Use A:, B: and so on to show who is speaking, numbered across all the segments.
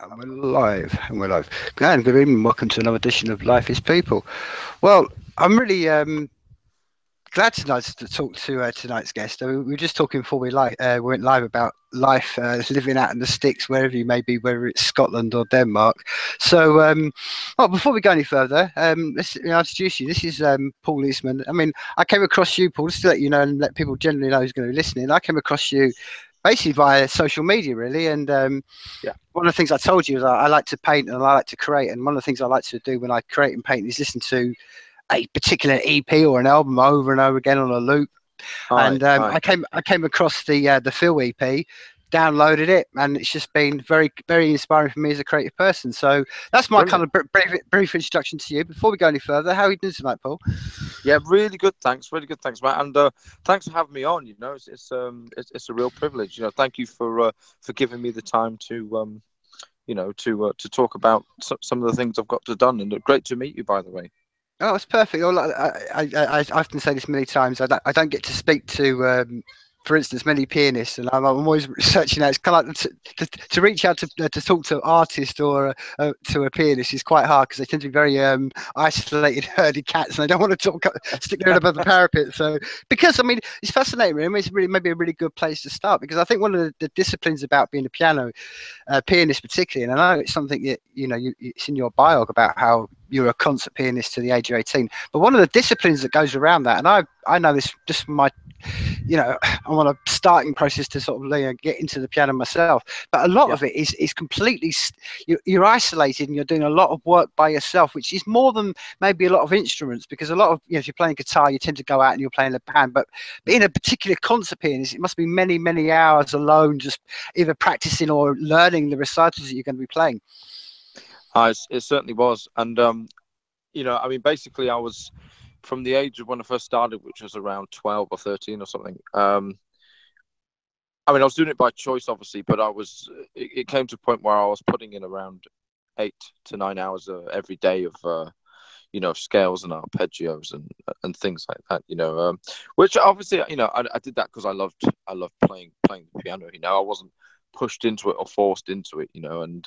A: And we're live, and we're live. And good evening, welcome to another edition of Life is People. Well, I'm really glad tonight to talk to tonight's guest. We were just talking before we went live about life living out in the sticks, wherever you may be, whether it's Scotland or Denmark. So, well, before we go any further, let's introduce you. This is Paul Eastman. I mean, I came across you, Paul, just to let you know and let people generally know who's going to be listening. I came across you basically via social media, really, and
B: Yeah.
A: one of the things I told you is I like to paint and I like to create, and one of the things I like to do when I create and paint is listen to a particular EP or an album over and over again on a loop.
B: Hi,
A: And
B: hi.
A: I came across the Phil EP, downloaded it, and it's just been very very inspiring for me as a creative person. So that's my kind
B: Brilliant.
A: of brief introduction to you. Before we go any further, how are you doing tonight, Paul?
B: Yeah, really good. Thanks. Really good. Thanks, Matt. And thanks for having me on. You know, it's a real privilege. You know, thank you for giving me the time to talk about some of the things I've got to done. And great to meet you, by the way.
A: Oh, it's perfect. I often say this many times. I don't get to speak to, for instance, many pianists, and I'm always searching out. It's kind of like to reach out to talk to an artist or to a pianist is quite hard because they tend to be very isolated, herdy cats, and they don't want to stick their head above the parapet. So, because I mean, it's fascinating. Really. I mean, it's really maybe a really good place to start because I think one of the disciplines about being a pianist particularly, and I know it's something that it's in your bio about how you're a concert pianist to the age of 18, but one of the disciplines that goes around that, and I know this just from my I'm on a starting process to sort of get into the piano myself, but a lot
B: Yeah.
A: of it is completely you're isolated and you're doing a lot of work by yourself, which is more than maybe a lot of instruments, because a lot of, if you're playing guitar you tend to go out and you're playing the band, but being a particular concert pianist, it must be many hours alone, just either practicing or learning the recitals that you're going to be playing.
B: It certainly was. And I mean, basically, I was from the age of when I first started, which was around 12 or 13 or something. I mean, I was doing it by choice, obviously, but it came to a point where I was putting in around 8 to 9 hours every day of, scales and arpeggios and things like that, which obviously, I did that because I loved playing the piano, I wasn't pushed into it or forced into it, and,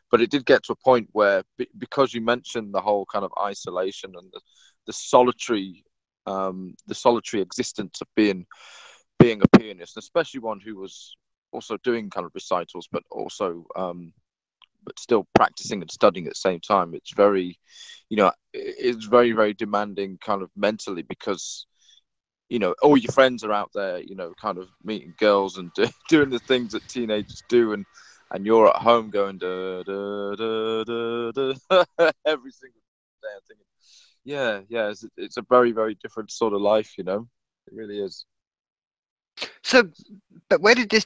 B: but it did get to a point where, because you mentioned the whole kind of isolation and the solitary existence of being a pianist, especially one who was also doing kind of recitals, but also but still practicing and studying at the same time. It's very, very demanding kind of mentally, because all your friends are out there, kind of meeting girls and doing the things that teenagers do, and you're at home going da da da da da every single day. I'm thinking, yeah, it's a very, very different sort of life, it really is.
A: So, but where did the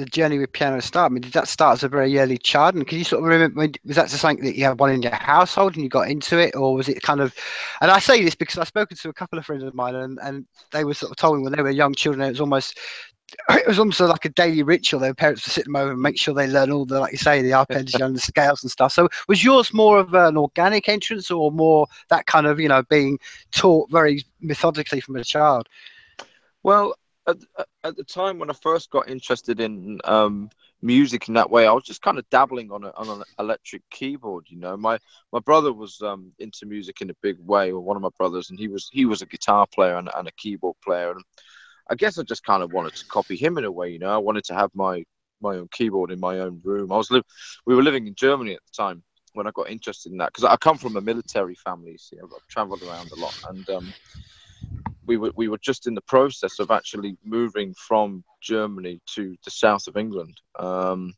A: journey with piano start? I mean, did that start as a very early child? And can you sort of remember, was that just something that you had one in your household and you got into it, or was it kind of? And I say this because I've spoken to a couple of friends of mine, and they were sort of told me when they were young children, it was almost like a daily ritual. Their parents would sit them over and make sure they learn all the, like you say, the arpeggio and the scales and stuff. So was yours more of an organic entrance, or more that kind of being taught very methodically from a child?
B: Well, at the time when I first got interested in music in that way, I was just kind of dabbling on an electric keyboard. My brother was into music in a big way, or one of my brothers, and he was a guitar player and a keyboard player. And I guess I just kind of wanted to copy him in a way. I wanted to have my own keyboard in my own room. We were living in Germany at the time when I got interested in that, because I come from a military family. See, I've traveled around a lot, and we were just in the process of actually moving from Germany to the south of England. And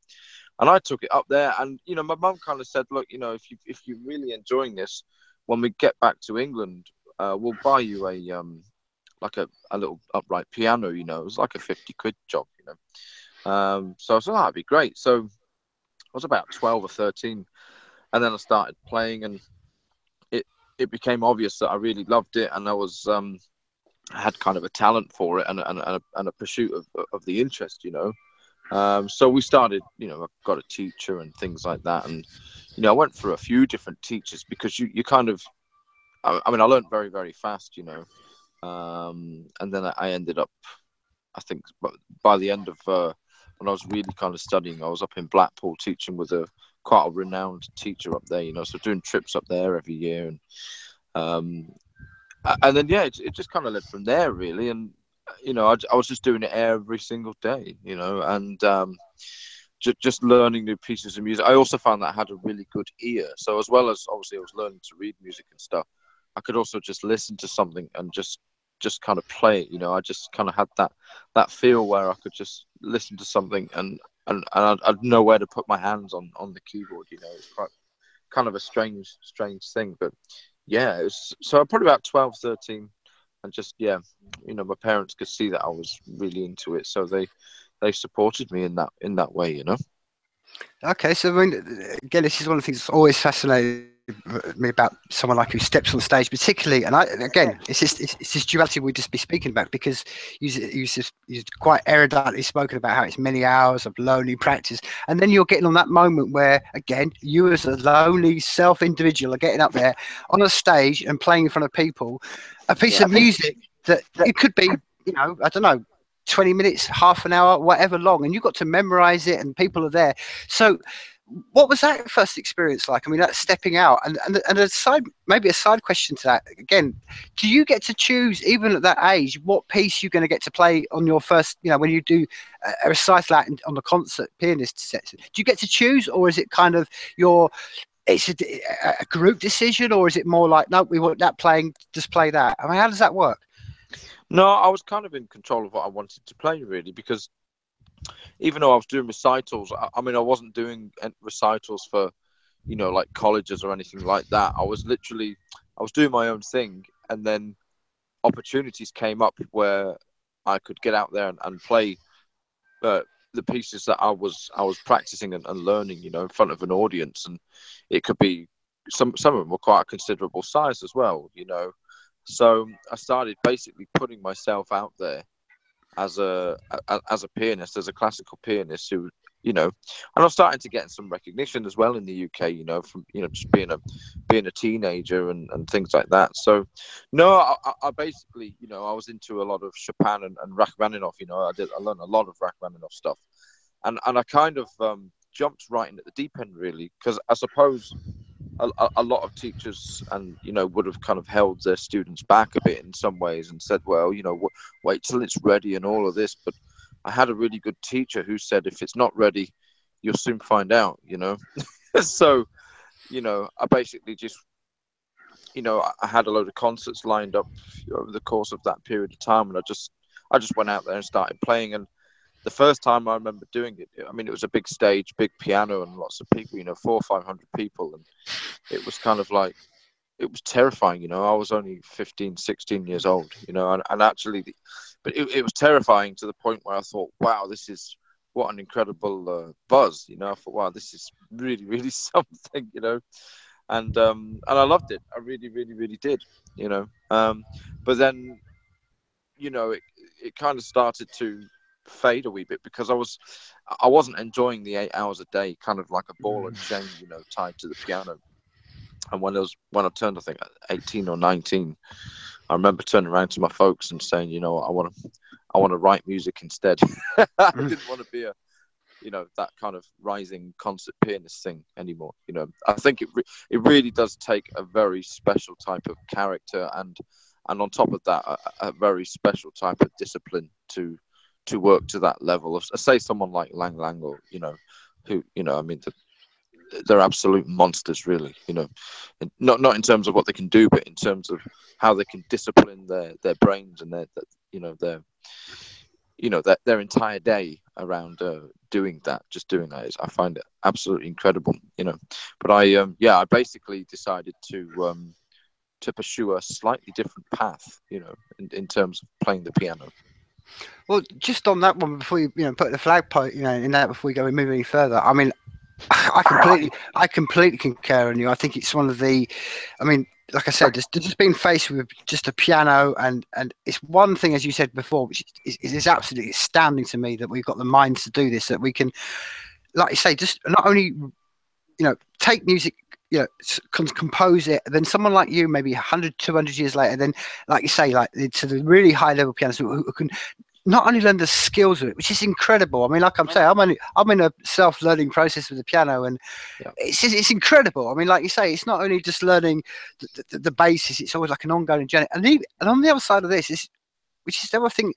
B: I took it up there, and my mum kind of said, "Look, if you're really enjoying this, when we get back to England, we'll buy you a little upright piano." It was like a 50 quid job. So I said, "Oh, that'd be great." So I was about 12 or 13, and then I started playing, and it became obvious that I really loved it, and I had kind of a talent for it, and a pursuit of the interest. So we started, I got a teacher and things like that. And, I went through a few different teachers, because you kind of, I mean, I learned very, very fast, and then I ended up, I think by the end of when I was really kind of studying. I was up in Blackpool teaching with quite a renowned teacher up there, you know, so doing trips up there every year. And then, yeah, it just kind of led from there, really. And, you know, I was just doing it every single day, you know, and just learning new pieces of music. I also found that I had a really good ear. So as well as, obviously, I was learning to read music and stuff, I could also just listen to something and just kind of play it, you know. I just kind of had that feel where I could just listen to something and I'd know where to put my hands on the keyboard, you know. It's quite kind of a strange thing, but yeah, it was, so I'm probably about 12, 13, and just, yeah, you know, my parents could see that I was really into it, so they supported me in that way, you know.
A: Okay, so I mean, again, this is one of the things that's always fascinated me about someone like who steps on stage, particularly. And it's this duality we'd just be speaking about, because you've quite eruditely spoken about how it's many hours of lonely practice, and then you're getting on that moment where, again, you as a lonely self-individual are getting up there on a stage and playing in front of people, a piece of music that it could be, you know, I don't know, 20 minutes, half an hour, whatever long, and you've got to memorize it and people are there. So what was that first experience like? I mean, that's stepping out, and maybe a side question to that. Again, do you get to choose, even at that age, what piece you're going to get to play on your first, you know, when you do a recital on the concert pianist section? Do you get to choose, or is it kind of it's a group decision, or is it more like, no, we want that playing, just play that? I mean, how does that work?
B: No, I was kind of in control of what I wanted to play, really, because even though I was doing recitals, I mean, I wasn't doing recitals for, you know, like colleges or anything like that. I was doing my own thing, and then opportunities came up where I could get out there and play the pieces that I was practicing and learning, you know, in front of an audience. And it could be some of them were quite a considerable size as well, you know. So I started basically putting myself out there as a pianist, as a classical pianist who, you know, and I was starting to get some recognition as well in the UK, you know, from, you know, just being a teenager and things like that. So no, I basically, you know, I was into a lot of Chopin and Rachmaninoff, you know. I learned a lot of Rachmaninoff stuff, and I kind of jumped right in at the deep end, really, because I suppose a lot of teachers, and, you know, would have kind of held their students back a bit in some ways and said, well, you know, wait till it's ready and all of this. But I had a really good teacher who said, if it's not ready, you'll soon find out, you know. So, you know, I basically just, you know, I had a load of concerts lined up over the course of that period of time, and I just went out there and started playing. And the first time I remember doing it, I mean, it was a big stage, big piano, and lots of people, you know, 400 or 500 people. And it was kind of like, it was terrifying, you know. I was only 15, 16 years old, you know, and actually, but it was terrifying to the point where I thought, wow, this is what an incredible buzz, you know. I thought, wow, this is really, really something, you know. And I loved it. I really, really, really did, you know. But then, you know, it kind of started to fade a wee bit, because I wasn't enjoying the 8 hours a day, kind of like a ball and chain, you know, tied to the piano. And when I turned, I think 18 or 19, I remember turning around to my folks and saying, you know, I want to write music instead. I didn't want to be you know, that kind of rising concert pianist thing anymore. You know, I think it really does take a very special type of character, and on top of that, a very special type of discipline to work to that level of, say, someone like Lang Lang, or, you know, who, you know, I mean, they're absolute monsters, really, you know, and not in terms of what they can do, but in terms of how they can discipline their brains and their entire day around doing that. I find it absolutely incredible, you know. But I basically decided to pursue a slightly different path, you know, in terms of playing the piano.
A: Well, just on that one, before you put the flagpole, you know, in that, before we go and move any further, I mean, I completely concur on you. I think it's one of the, I mean, like I said, just being faced with just a piano, and it's one thing, as you said before, which is absolutely astounding to me, that we've got the minds to do this, that we can, like you say, just not only, you know, take music, you know, compose it, then someone like you, maybe 100, 200 years later, then, like you say, like, to the really high level pianists who can not only learn the skills of it, which is incredible. I mean, like I'm saying, I'm in a self-learning process with the piano, and it's incredible. I mean, like you say, it's not only just learning the basis; it's always like an ongoing journey. And on the other side of this which is the other thing.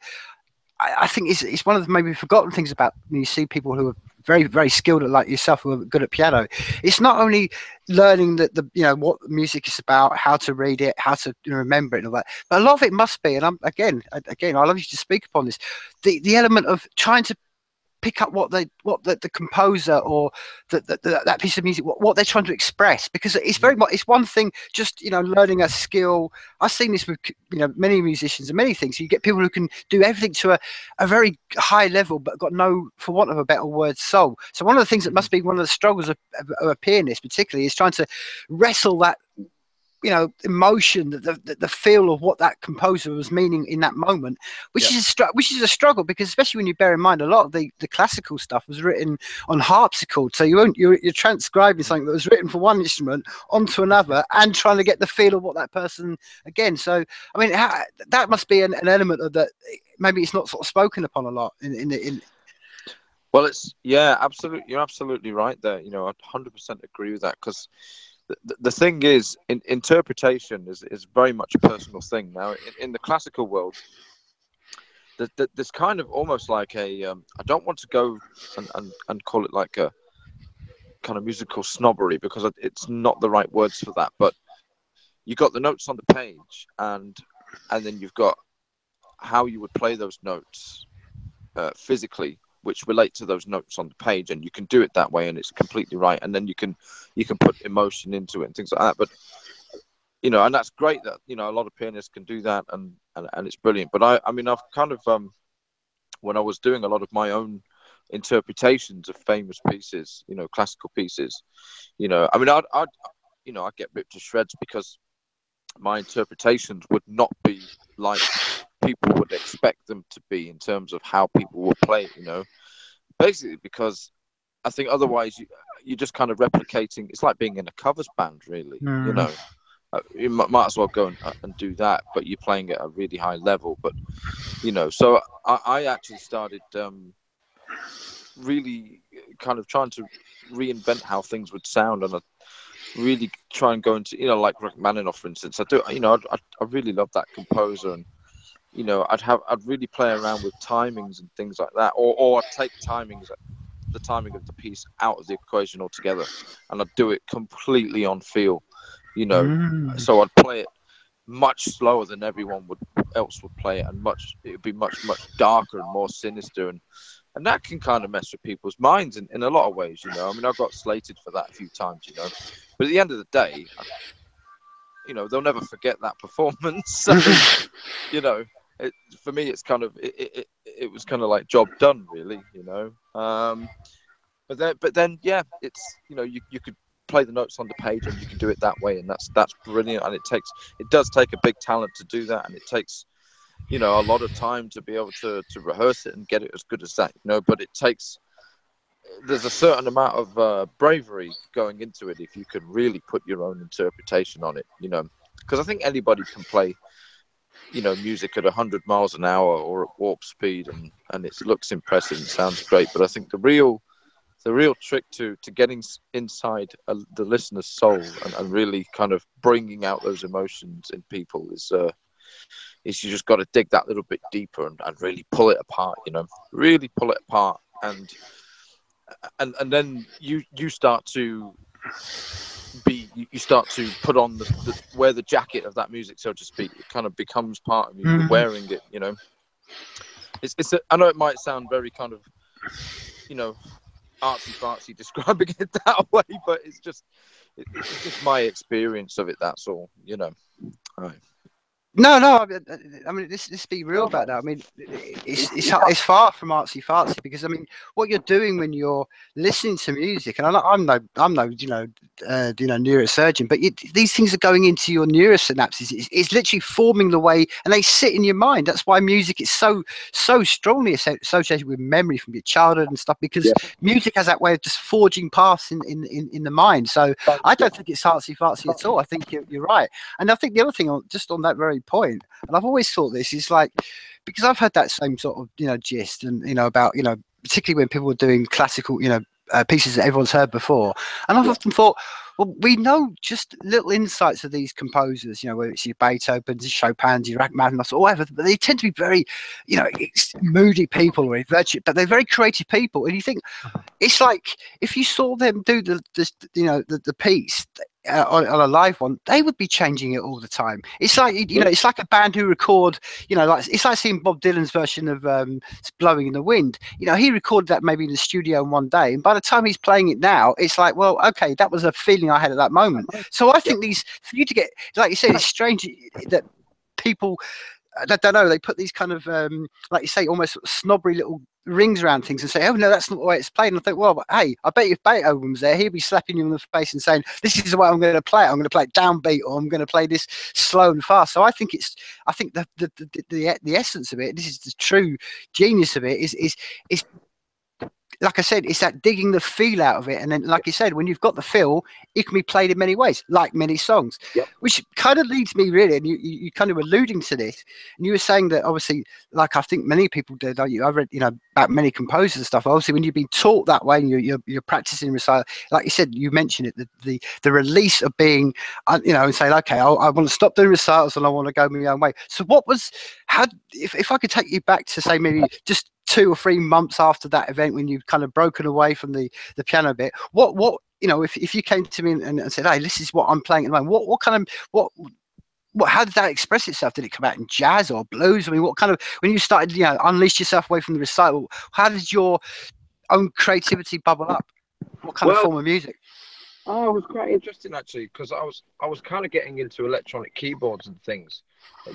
A: I think it's one of the maybe forgotten things about when you see people who are very, very skilled at, like yourself, who are good at piano. It's not only learning the what music is about, how to read it, how to remember it, and all that, but a lot of it must be. And again, I love you to speak upon this. The element of trying to pick up what the composer or that piece of music, what they're trying to express, because it's very much, it's one thing just learning a skill. I've seen this with many musicians and many things. You get people who can do everything to a very high level but got no, for want of a better word, soul. So one of the things that must be one of the struggles of a pianist particularly is trying to wrestle that emotion, the feel of what that composer was meaning in that moment, which is a struggle, because especially when you bear in mind a lot of the classical stuff was written on harpsichord, so you're transcribing something that was written for one instrument onto another and trying to get the feel of what that person again. So I mean, that must be an element of that. Maybe it's not sort of spoken upon a lot in
B: Well, absolutely, you're absolutely right there. I 100% agree with that, because the thing is, interpretation is very much a personal thing. Now, in the classical world, there's kind of almost like a I don't want to go and call it like a kind of musical snobbery, because it's not the right words for that. But you got the notes on the page, and then you've got how you would play those notes physically, which relate to those notes on the page, and you can do it that way, and it's completely right. And then you can put emotion into it and things like that. But and that's great that a lot of pianists can do that, and it's brilliant. But I mean, I've kind of when I was doing a lot of my own interpretations of famous pieces, classical pieces, I mean, I'd get ripped to shreds because my interpretations would not be like people would expect them to be in terms of how people will play it, basically, because I think otherwise you're just kind of replicating. It's like being in a covers band, really. You might as well go and do that, but you're playing at a really high level. But so I actually started really kind of trying to reinvent how things would sound, and I really try and go into like Rachmaninoff, for instance. I do, I really love that composer, and I'd really play around with timings and things like that, or I'd take the timing of the piece out of the equation altogether, and I'd do it completely on feel, so I'd play it much slower than everyone else would play it, and it would be much darker and more sinister, and that can kind of mess with people's minds in a lot of ways, I mean, I got slated for that a few times, but at the end of the day, they'll never forget that performance. So, for me, it's kind of it was kind of like job done, really, But then, yeah, it's you could play the notes on the page, and you can do it that way, and that's brilliant. And it does take a big talent to do that, and it takes a lot of time to be able to rehearse it and get it as good as that, But there's a certain amount of bravery going into it if you can really put your own interpretation on it, because I think anybody can play music at 100 miles an hour or at warp speed, and it looks impressive and sounds great. But I think the real trick to getting inside the listener's soul and really kind of bringing out those emotions in people is you just got to dig that little bit deeper and really pull it apart, really pull it apart, and then you start to put on wear the jacket of that music, so to speak. It kind of becomes part of you. You're wearing it, I know it might sound very kind of artsy fartsy describing it that way, but it's just my experience of it, that's all. Right.
A: No, I mean, let's be real about that. I mean, it's far from artsy fartsy, because I mean, what you're doing when you're listening to music, and I'm no neurosurgeon, but these things are going into your neurosynapses. It's literally forming the way, and they sit in your mind. That's why music is so strongly associated with memory from your childhood and stuff, because music has that way of just forging paths in the mind. So I don't think it's artsy fartsy at all. I think you're right, and I think the other thing, just on that very point, and I've always thought this, is like because I've heard that same sort of, you know, gist, and, you know, about, you know, particularly when people were doing classical, you know, pieces that everyone's heard before. And I've often thought, well, we know just little insights of these composers, you know, whether it's your Beethoven's, your Chopin's, your Rachmaninoffs, or whatever, but they tend to be very, you know, moody people, or virtue, but they're very creative people. And you think, it's like if you saw them do the piece on a live one, they would be changing it all the time. It's like, you know, it's like a band who record, you know, like it's like seeing Bob Dylan's version of Blowing in the Wind. You know, he recorded that maybe in the studio in one day, and by the time he's playing it now, it's like, well, okay, that was a feeling I had at that moment. So I think for you to get, like you said, it's strange that people, I don't know, they put these kind of like you say, almost snobbery little rings around things and say, oh no, that's not the way it's played. And I think, well, but, hey, I bet if Beethoven was there, he'd be slapping you in the face and saying, this is the way I'm going to play it. I'm going to play it downbeat, or I'm going to play this slow and fast. So I think the essence of it, this is the true genius of it, is like I said, it's that digging the feel out of it. And then, like you said, when you've got the feel, it can be played in many ways, like many songs, which kind of leads me really, and you kind of alluding to this, and you were saying that obviously, like I think many people did, I read, you know, about many composers and stuff, obviously when you've been taught that way and you're practicing recital, like you said, you mentioned it, the release of being, you know, and saying, okay, I want to stop doing recitals and I want to go my own way. So if I could take you back to say maybe just 2 or 3 months after that event, when you've kind of broken away from the piano bit, what you know, if you came to me and said, hey, this is what I'm playing at the moment, what kind of how did that express itself? Did it come out in jazz or blues? I mean, what kind of, when you started, you know, unleashed yourself away from the recital, how did your own creativity bubble up? What kind of form of music?
B: Oh, it was quite interesting actually, because I was kind of getting into electronic keyboards and things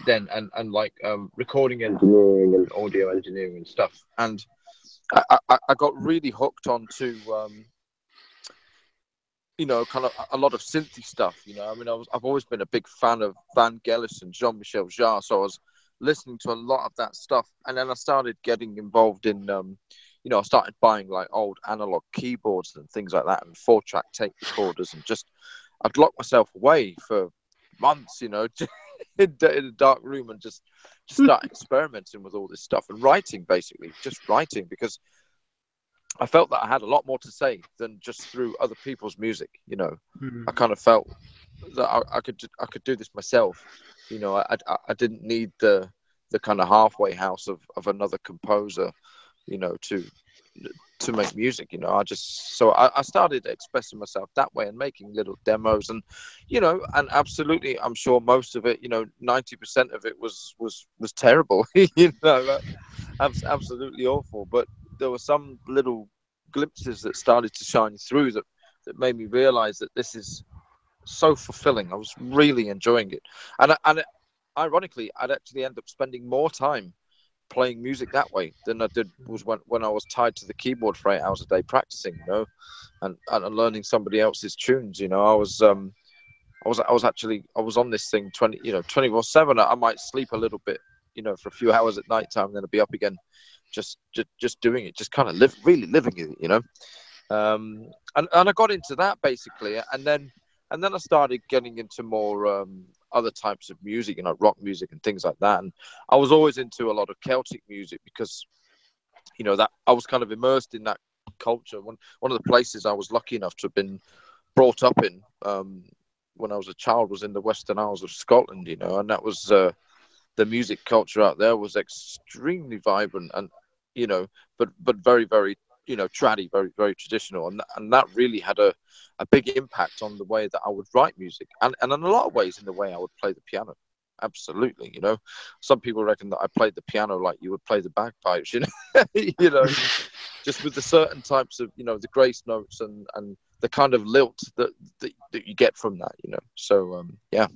B: then, and like recording engineering and audio engineering and stuff, and I got really hooked onto you know, kind of a lot of synthy stuff. You know, I mean, I've always been a big fan of Vangelis and Jean-Michel Jarre, so I was listening to a lot of that stuff, and then I started getting involved in you know, I started buying like old analog keyboards and things like that, and 4-track tape recorders, and just I'd lock myself away for months, you know, in a dark room, and just start experimenting with all this stuff and writing, basically just writing, because I felt that I had a lot more to say than just through other people's music. You know, I kind of felt that I could do this myself. You know, I didn't need the kind of halfway house of another composer, you know, to make music. You know, I started expressing myself that way and making little demos, and you know, and absolutely, I'm sure most of it, you know, 90% of it was terrible. You know, absolutely awful. But there were some little glimpses that started to shine through that made me realize that this is so fulfilling. I was really enjoying it, and ironically, I'd actually end up spending more time playing music that way than I did was when I was tied to the keyboard for 8 hours a day practicing, you know, and learning somebody else's tunes. You know, I was on this thing 24/7. I might sleep a little bit, you know, for a few hours at night time, and then I'd be up again, just doing it, just kind of really living it, you know. And I got into that basically, and then I started getting into more other types of music, you know, rock music and things like that. And I was always into a lot of Celtic music because, you know, that I was kind of immersed in that culture. One of the places I was lucky enough to have been brought up in when I was a child was in the Western Isles of Scotland, you know, and that was the music culture out there was extremely vibrant and, you know, but very, very, you know, traddy, very, very traditional. And that really had a big impact on the way that I would write music, and in a lot of ways in the way I would play the piano. Absolutely, you know. Some people reckon that I played the piano like you would play the bagpipes, you know, you know, just with the certain types of, you know, the grace notes and the kind of lilt that you get from that, you know. So yeah.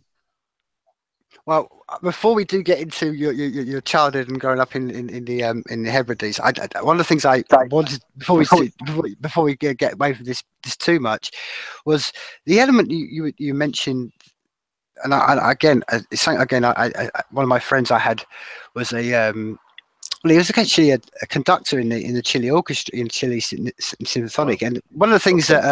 A: Well, before we do get into your childhood and growing up in the Hebrides, one of the things I wanted before we get away from this too much was the element you mentioned, and again, one of my friends I had was he was actually a conductor in the Chile orchestra, in Chile Symphonic, and one of the things that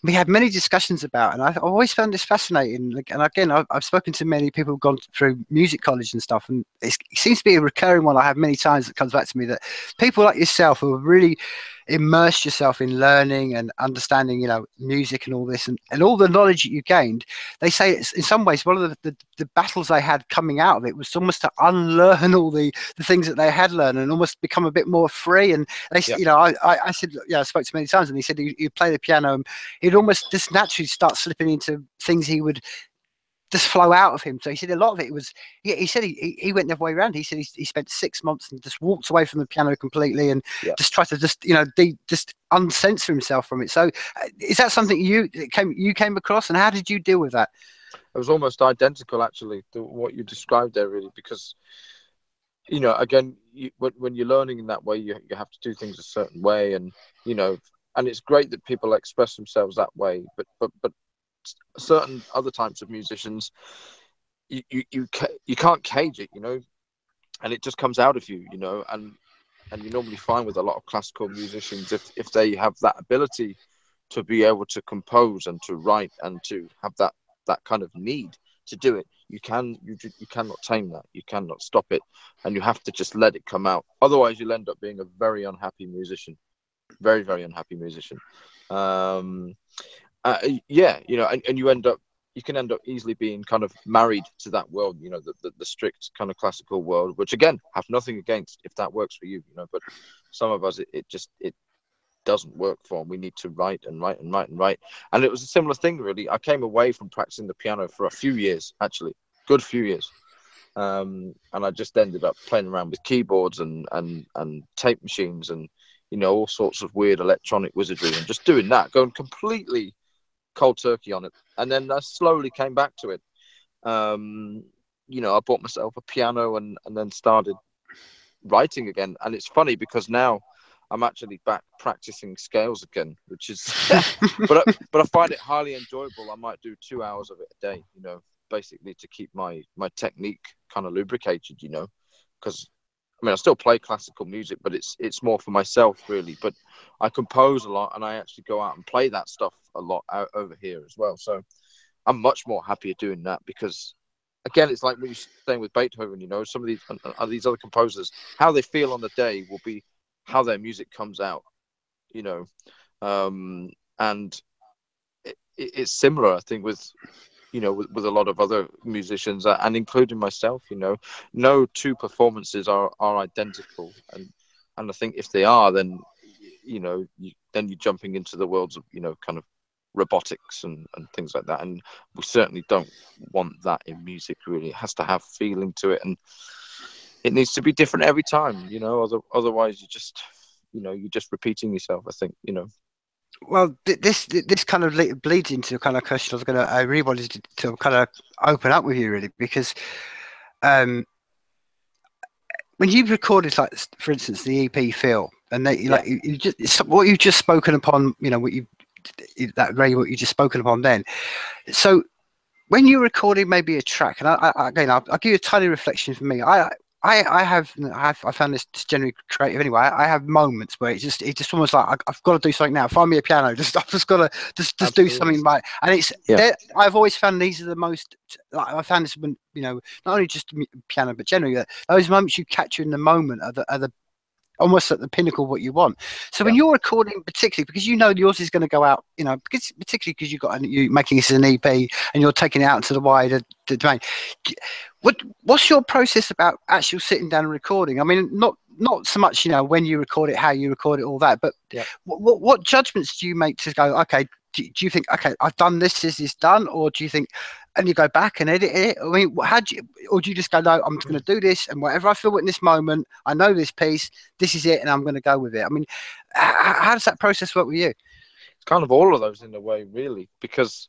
A: we had many discussions about, and I always found this fascinating. And again, I've spoken to many people who've gone through music college and stuff, and it seems to be a recurring one I have many times that comes back to me, that people like yourself who have really immersed yourself in learning and understanding, music and all this, and all the knowledge that you gained, they say it's in some ways one of the battles they had coming out of it was almost to unlearn all the things that they had learned and almost become a bit more free. And they, I said, I spoke to many times, and he said he'd play the piano and he'd almost just naturally start slipping into things he would just flow out of him. So he said a lot of it was, he said he went the other way around. He said he spent 6 months and just walked away from the piano completely and just tried to just uncensor himself from it. So is that something you came across, and how did you deal with that?
B: It was almost identical, actually, to what you described there, really, because again, when you're learning in that way, you have to do things a certain way, and and it's great that people express themselves that way, but certain other types of musicians, you can't cage it, and it just comes out of you, and you normally find with a lot of classical musicians, if they have that ability to be able to compose and to write and to have that kind of need to do it, you cannot tame that, you cannot stop it, and you have to just let it come out. Otherwise, you'll end up being a very unhappy musician, very, very unhappy musician. And you can end up easily being kind of married to that world, the strict kind of classical world, which again, have nothing against if that works for you, but some of us, it doesn't work for them. We need to write and write and write and write. And it was a similar thing, really. I came away from practicing the piano for a few years, actually, good few years. And I just ended up playing around with keyboards and tape machines and, all sorts of weird electronic wizardry, and just doing that, going completely cold turkey on it. And then I slowly came back to it. I bought myself a piano and then started writing again. And it's funny because now I'm actually back practicing scales again, which is, but I find it highly enjoyable. I might do 2 hours of it a day, basically to keep my technique kind of lubricated, because I still play classical music, but it's more for myself, really. But I compose a lot, and I actually go out and play that stuff a lot out over here as well. So I'm much more happier doing that, because, again, it's like when you're saying with Beethoven, some of these other composers, how they feel on the day will be how their music comes out, and it's similar, I think, with a lot of other musicians, and including myself. No two performances are identical, and I think if they are, then you're jumping into the worlds of kind of robotics and things like that, and we certainly don't want that in music. Really, it has to have feeling to it, and it needs to be different every time. Otherwise you're just repeating yourself, I think.
A: Well, this kind of bleeds into a kind of question I really wanted to kind of open up with you, really, because when you've recorded, like, for instance, the EP Feel, and you just what you've just spoken upon, what you just spoken upon then. So when you're recording maybe a track, and I'll give you a tiny reflection for me. I found this generally creative anyway. I have moments where it just almost like I've got to do something now. Find me a piano. I've just got to just do something right. And it's I've always found these are the most. I found this when not only just piano but generally those moments you capture in the moment are the almost at the pinnacle of what you want. So when you're recording, particularly because yours is going to go out, particularly because you're making this as an EP and you're taking it out into the wider domain. What's your process about actually sitting down and recording? I mean, not so much when you record it, how you record it, all that, but what judgments do you make to go, okay, do you think, okay, I've done this, is this done, or do you think, and you go back and edit it? I mean, or do you just go, no, I'm just going to do this, and whatever I feel in this moment, I know this piece, this is it, and I'm going to go with it. I mean, how does that process work with you?
B: It's kind of all of those in a way, really, because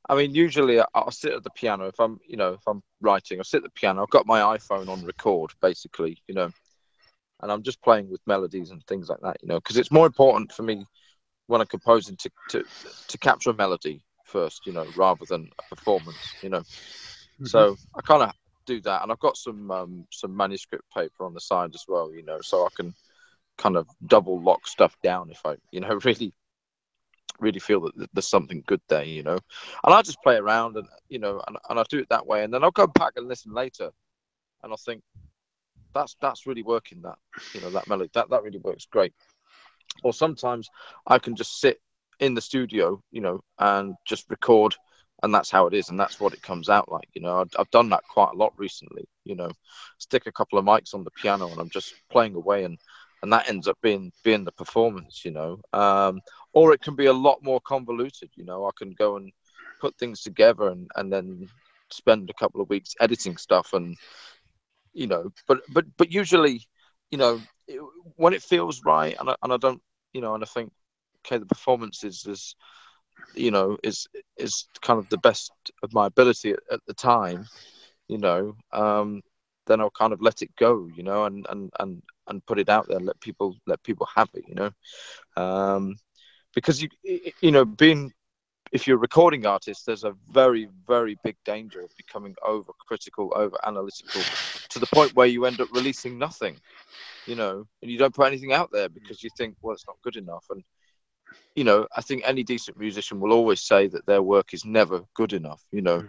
B: I mean, usually I'll sit at the piano if I'm writing. I'll sit at the piano. I've got my iPhone on record, basically, and I'm just playing with melodies and things like that, because it's more important for me when I'm composing to capture a melody first, rather than a performance, Mm-hmm. So I kind of do that, and I've got some manuscript paper on the side as well, so I can kind of double lock stuff down if I, really really feel that there's something good there, you know. And I just play around, and you know, and I do it that way, and then I'll go back and listen later, and I'll think that's really working. That, you know, that melody that really works great. Or sometimes I can just sit in the studio, you know, and just record, and that's how it is, and that's what it comes out like. You know, I've done that quite a lot recently. You know, stick a couple of mics on the piano, and I'm just playing away, and that ends up being the performance. You know, or it can be a lot more convoluted. You know, I can go and put things together, and then spend a couple of weeks editing stuff, and you know, but usually, you know, when it feels right, and I don't, you know, and I think, okay, the performance is you know, is kind of the best of my ability at the time, you know, then I'll kind of let it go, you know, and put it out there, let people have it, you know, because you know, if you're a recording artist, there's a very, very big danger of becoming over critical, over analytical, to the point where you end up releasing nothing, you know, and you don't put anything out there because you think, well, it's not good enough. And, you know, I think any decent musician will always say that their work is never good enough, you know.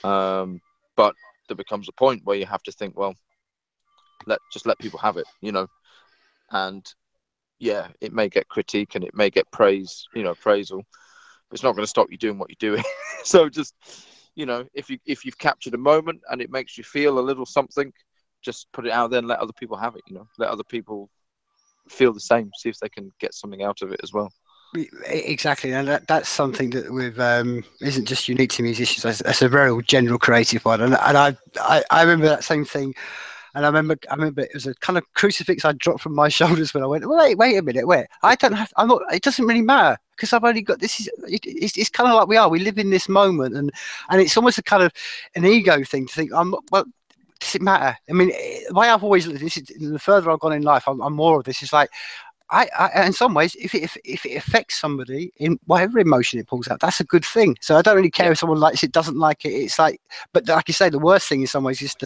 B: But there becomes a point where you have to think, well, just let people have it, you know. And yeah, it may get critique and it may get praise, you know, appraisal, but it's not going to stop you doing what you're doing. So just, you know, if you've captured a moment and it makes you feel a little something, just put it out there and let other people have it, you know, let other people feel the same, see if they can get something out of it as well.
A: Exactly, and that's something that isn't just unique to musicians. That's a very general creative one, and I remember that same thing. And I remember it was a kind of crucifix I dropped from my shoulders when I went, wait a minute, wait, I'm not, it doesn't really matter because I've only got, it's kind of like we live in this moment, and it's almost a kind of an ego thing to think, well, does it matter? I mean, the way I've always lived, the further I've gone in life, I'm more of this. It's like, in some ways, if it affects somebody in whatever emotion it pulls out, that's a good thing. So I don't really care if someone likes it, doesn't like it. It's like, but like you say, the worst thing in some ways is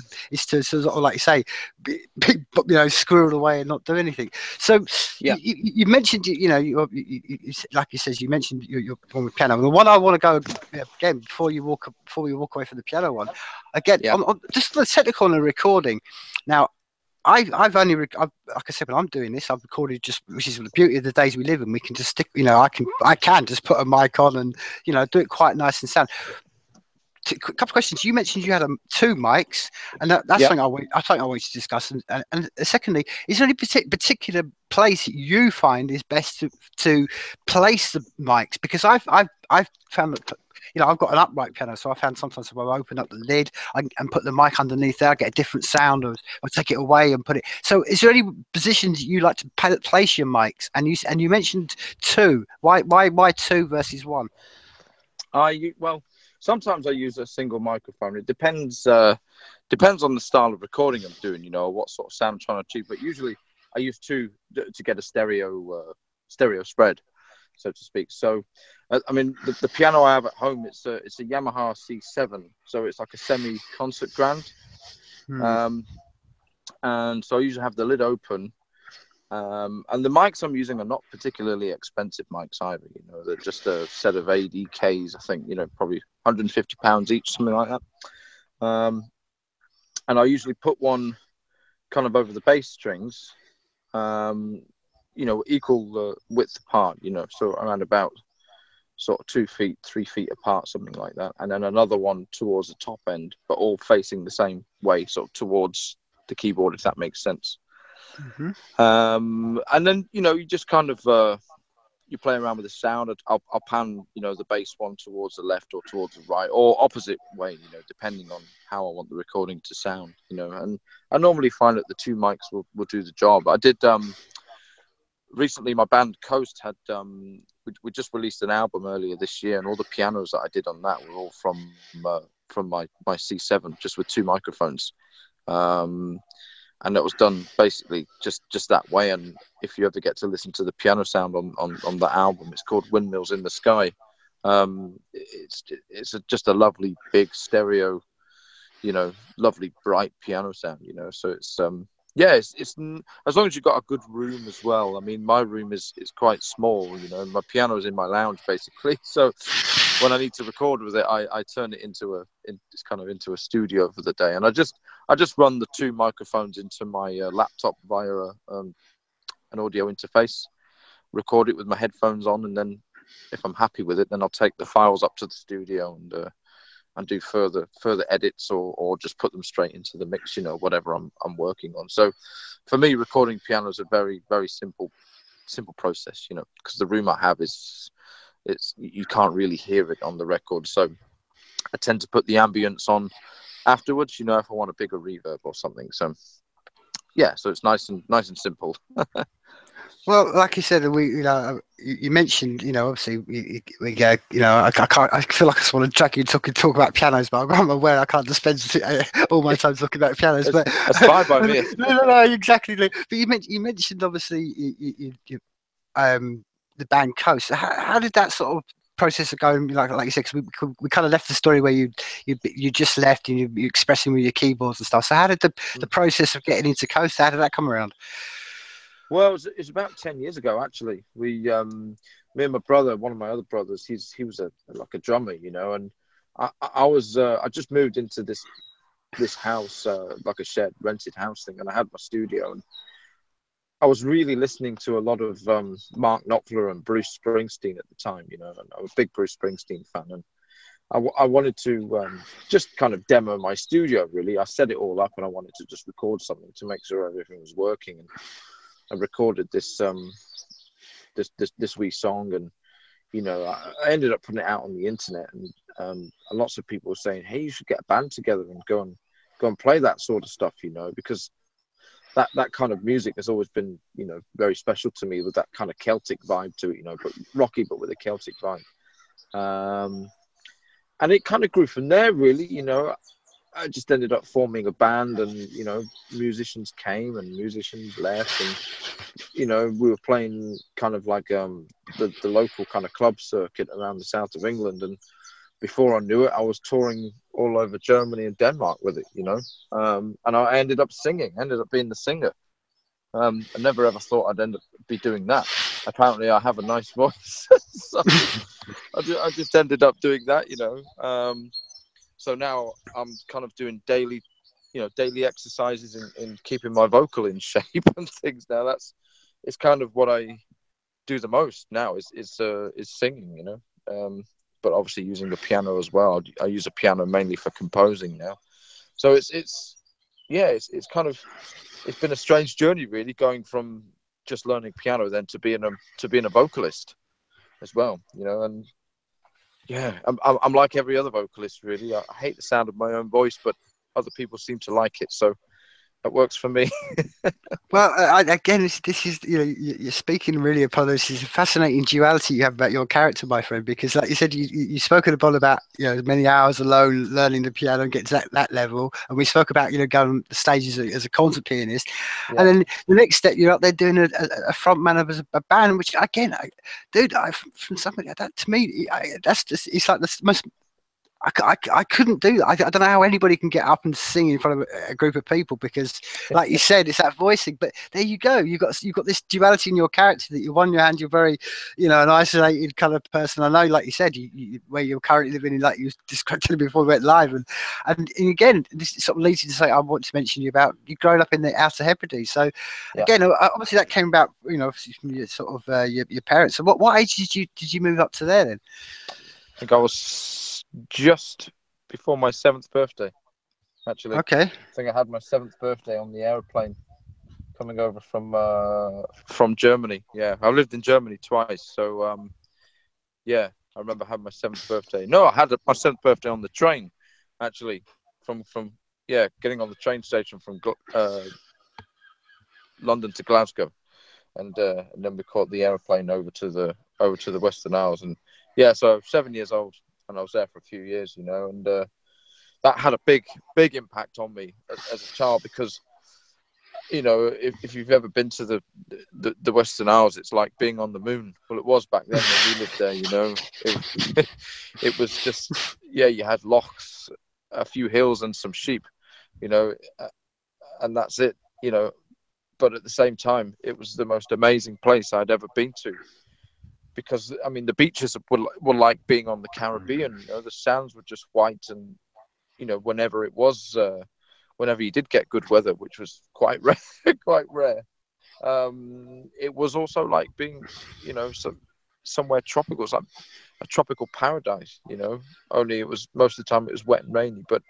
A: to sort of, like you say, you know, squirrel away and not do anything. So
B: yeah,
A: you mentioned, you know, like you says, you mentioned your one with piano. The one I want to go again before you walk away from the piano one, again, on just the technical on the recording. Now, I've only, like I said, when I'm doing this, I've recorded just, which is the beauty of the days we live in. We can just stick, you know, I can just put a mic on and, you know, do it quite nice and sound. A couple of questions. You mentioned you had 2 mics, and that's something I want to discuss. And secondly, is there any particular place you find is best to place the mics? Because I've found that, you know, I've got an upright piano, so I found sometimes if I open up the lid and put the mic underneath there, I get a different sound, or take it away and put it. So, is there any positions you like to place your mics? And you mentioned 2. Why 2 versus 1?
B: Well, sometimes I use a single microphone. It depends on the style of recording I'm doing, you know, what sort of sound I'm trying to achieve. But usually I use 2 to get a stereo spread, so to speak. So, I mean, the piano I have at home, it's a Yamaha C7, so it's like a semi-concert grand. And so I usually have the lid open. And the mics I'm using are not particularly expensive mics either. You know, they're just a set of ADKs, I think, you know, probably £150 each, something like that. And I usually put one kind of over the bass strings, you know, equal width apart, you know, so around about sort of 2 feet, 3 feet apart, something like that. And then another one towards the top end, but all facing the same way, sort of towards the keyboard, if that makes sense. And then, you know, you just kind of you play around with the sound. I'll pan, you know, the bass one towards the left or towards the right, or opposite way, you know, depending on how I want the recording to sound, you know. And I normally find that the 2 mics will do the job. I did recently, my band Coast had we just released an album earlier this year, and all the pianos that I did on that were all from my C7, just with 2 microphones. And that was done basically just that way. And if you ever get to listen to the piano sound on the album, it's called Windmills in the Sky. It's just a lovely big stereo, you know, lovely bright piano sound, you know. So it's Yeah, as long as you've got a good room as well. I mean, my room is quite small, you know. My piano is in my lounge basically. So when I need to record with it, I turn it into it's kind of into a studio for the day. And I just run the two microphones into my laptop via an audio interface, record it with my headphones on, and then if I'm happy with it, then I'll take the files up to the studio and do further edits or just put them straight into the mix, you know, whatever I'm working on. So for me, recording piano is a very, very simple process, you know, because the room I have you can't really hear it on the record. So I tend to put the ambience on afterwards, you know, if I want a bigger reverb or something. So yeah, so it's nice and simple.
A: Well, like you said, you mentioned, obviously we go, I can't, I feel like I just want to drag you and talk about pianos, but I'm aware I can't dispense all my time talking about pianos. But
B: that's fine by me.
A: No, exactly. But you mentioned obviously the Bangko. So how did that sort of process of going, like you said, because we kind of left the story where you just left and you're expressing with your keyboards and stuff. So how did the process of getting into Coast, how did that come around?
B: Well, it's about 10 years ago, actually. Me and my brother, one of my other brothers, he was like a drummer, you know, and I just moved into this house, like a shared rented house thing, and I had my studio, and I was really listening to a lot of Mark Knopfler and Bruce Springsteen at the time, you know, and I'm a big Bruce Springsteen fan, and I wanted to just kind of demo my studio, really. I set it all up, and I wanted to just record something to make sure everything was working, and I recorded this wee song, and you know, I ended up putting it out on the internet, and lots of people were saying, "Hey, you should get a band together and go and play that sort of stuff," you know, because that kind of music has always been, you know, very special to me, with that kind of Celtic vibe to it, you know, but rocky, but with a Celtic vibe. And it kind of grew from there, really, you know. I just ended up forming a band, and you know, musicians came and musicians left, and you know, we were playing kind of like the local kind of club circuit around the south of England, and before I knew it, I was touring all over Germany and Denmark with it, you know. And I ended up being the singer. I never ever thought I'd be doing that. Apparently, I have a nice voice, so I just ended up doing that, you know. So now I'm kind of doing daily exercises in keeping my vocal in shape and things. Now it's kind of what I do the most now is singing, you know. But obviously using the piano as well. I use a piano mainly for composing now. So it's kind of, it's been a strange journey, really, going from just learning piano then to being a vocalist as well, you know. And yeah, I'm like every other vocalist, really. I hate the sound of my own voice, but other people seem to like it, so that works for me.
A: Well, again, this is, you know, you're speaking really upon this is a fascinating duality you have about your character, my friend, because like you said, you spoke a lot about, you know, many hours alone learning the piano and get to that level, and we spoke about, you know, going on the stages as a concert pianist,
B: Yeah.
A: and then the next step you're up there doing a front man of a band, which again, from something like that, to me, that's just, it's like the most. I couldn't do that. I don't know how anybody can get up and sing in front of a group of people, because, like you said, it's that voicing. But there you go. You've got this duality in your character, that you, on your hand, you're very, you know, an isolated kind of person. I know, like you said, where you're currently living in, like you described to me before we went live, and again, this sort of leads you to say, I want to mention you about you growing up in the Outer Hebrides. So
B: Yeah.
A: again, obviously that came about, you know, from your sort of your parents. So what age did you move up to there then?
B: I think I was just before my 7th birthday, actually.
A: Okay.
B: I think I had my 7th birthday on the airplane coming over from Germany. Yeah, I lived in Germany twice, so yeah, I remember having my 7th birthday. No, I had my 7th birthday on the train, actually, from getting on the train station from London to Glasgow, and then we caught the airplane over to the Western Isles, and yeah, so 7 years old. And I was there for a few years, you know, and that had a big impact on me as a child, because, you know, if you've ever been to the Western Isles, it's like being on the moon. Well, it was back then when we lived there, you know. It was just, yeah, you had lochs, a few hills, and some sheep, you know, and that's it. You know, but at the same time, it was the most amazing place I'd ever been to. Because I mean, the beaches were like being on the Caribbean. You know, the sands were just white, and you know, whenever you did get good weather, which was quite rare, quite rare. It was also like being, you know, somewhere tropical. It's like a tropical paradise, you know. Only it was most of the time it was wet and rainy. But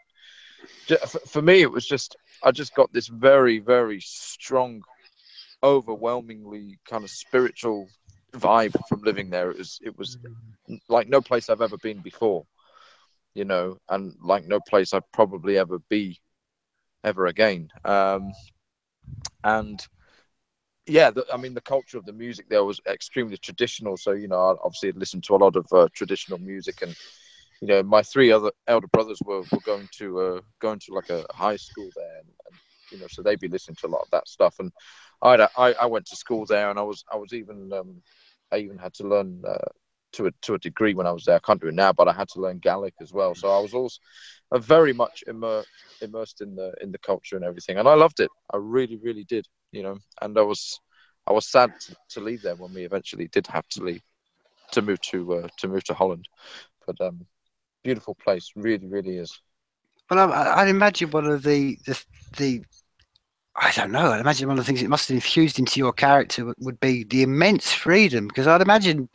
B: for me, it was just I just got this very, very strong, overwhelmingly kind of spiritual vibe from living there. It was like no place I've ever been before, you know, and like no place I'd probably ever be ever again. And yeah, I mean, the culture of the music there was extremely traditional. So, you know, I obviously listened to a lot of traditional music, and you know, my three other elder brothers were going to like a high school there, and you know, so they'd be listening to a lot of that stuff. And I went to school there, and I even had to learn to a degree when I was there. I can't do it now, but I had to learn Gaelic as well. So I was also very much immersed in the culture and everything, and I loved it. I really, really did, you know. And I was sad to leave there when we eventually did have to leave to move to Holland. But beautiful place, really, really is.
A: Well, I'd imagine one of the I don't know. I'd imagine one of the things it must have infused into your character would be the immense freedom, because I'd imagine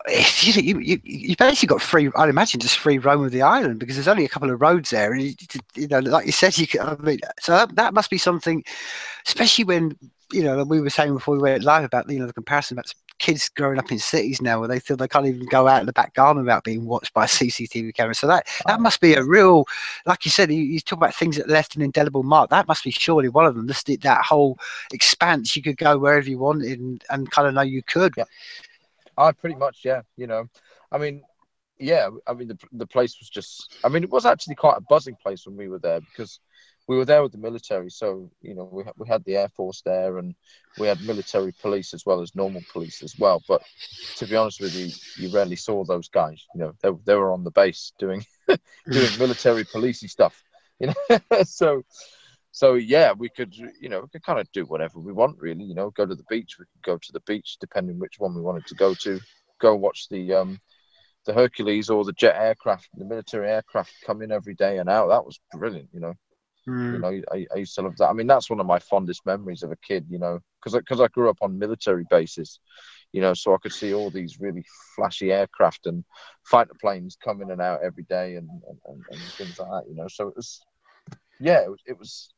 A: you basically got free. I'd imagine just free roam of the island, because there's only a couple of roads there, and you know, like you said, you can. I mean, so that must be something, especially when, you know, we were saying before we went live about, you know, the comparison about kids growing up in cities now where they feel they can't even go out in the back garden without being watched by a CCTV camera. So that must be a real, like you said, you talk about things that left an indelible mark. That must be surely one of them. Just that whole expanse, you could go wherever you wanted and kind of know you could.
B: Yeah. I pretty much, yeah. You know, I mean, yeah. I mean, the place was just. I mean, it was actually quite a buzzing place when we were there, because we were there with the military. So, you know, we had the Air Force there, and we had military police as well as normal police as well. But to be honest with you, you rarely saw those guys. You know, they were on the base doing military policey stuff. You know, so yeah, we could, you know, we could kind of do whatever we want, really. You know, go to the beach. We could go to the beach, depending which one we wanted to go to. Go watch the Hercules or the jet aircraft, the military aircraft come in every day and out. That was brilliant, you know. You know, I used to love that. I mean, that's one of my fondest memories of a kid, you know, because I grew up on military bases, you know, so I could see all these really flashy aircraft and fighter planes come in and out every day and things like that, you know. So it was, yeah, it was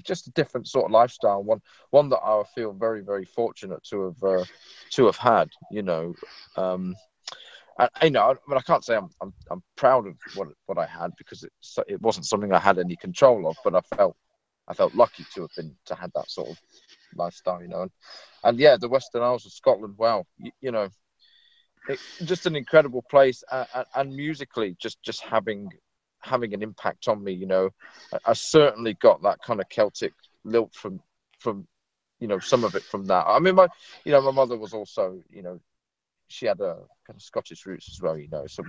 B: just a different sort of lifestyle, one that I feel very, very fortunate to have had, you know. You know, I mean, I can't say I'm proud of what I had, because it wasn't something I had any control of, but I felt lucky to have that sort of lifestyle, you know. And yeah, the Western Isles of Scotland, wow, you know, just an incredible place, and musically, just having an impact on me, you know. I certainly got that kind of Celtic lilt from you know, some of it from that. I mean, my mother was also, you know, she had a kind of Scottish roots as well, you know. So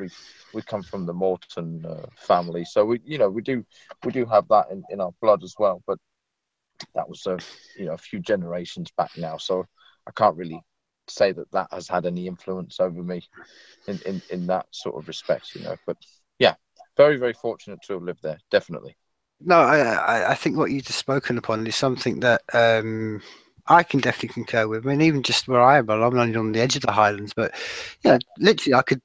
B: we come from the Morton family, so we do have that in our blood as well. But that was a few generations back now, so I can't really say that has had any influence over me in that sort of respect, you know. But yeah, very, very fortunate to have lived there, definitely.
A: No, I think what you've just spoken upon is something that I can definitely concur with. I mean, even just where I am, I'm only on the edge of the Highlands, but yeah, literally, I could,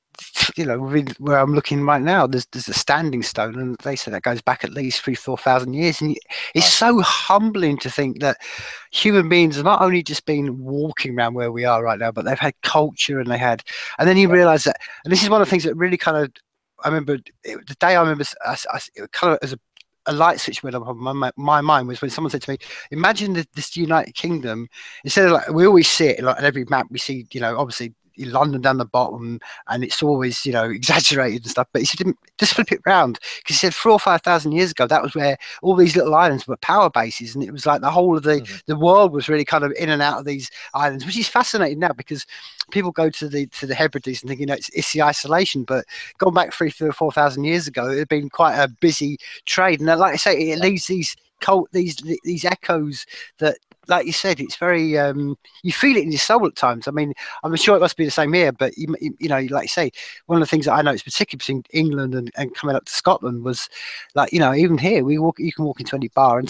A: you know, where I'm looking right now, there's a standing stone, and they say that goes back at least 3,000-4,000 years, and it's so humbling to think that human beings have not only just been walking around where we are right now, but they've had culture, and then you realise that, and this is one of the things that really kind of, I remember the day I remember, it kind of as a light switch went up on my mind was when someone said to me, imagine this United Kingdom, instead of like, we always see it like on every map, we see, you know, obviously London down the bottom, and it's always, you know, exaggerated and stuff, but he said, just flip it round, because he said 4,000 or 5,000 years ago, that was where all these little islands were power bases, and it was like the whole of the world was really kind of in and out of these islands, which is fascinating now, because people go to the Hebrides and think, you know, it's the isolation, but going back 3,000 or 4,000 years ago, it had been quite a busy trade, and like I say, it leaves these these echoes that, like you said, it's very you feel it in your soul at times. I mean, I'm sure it must be the same here, but you know, like you say, one of the things that I noticed, particularly between England and coming up to Scotland, was like, you know, even here you can walk into any bar and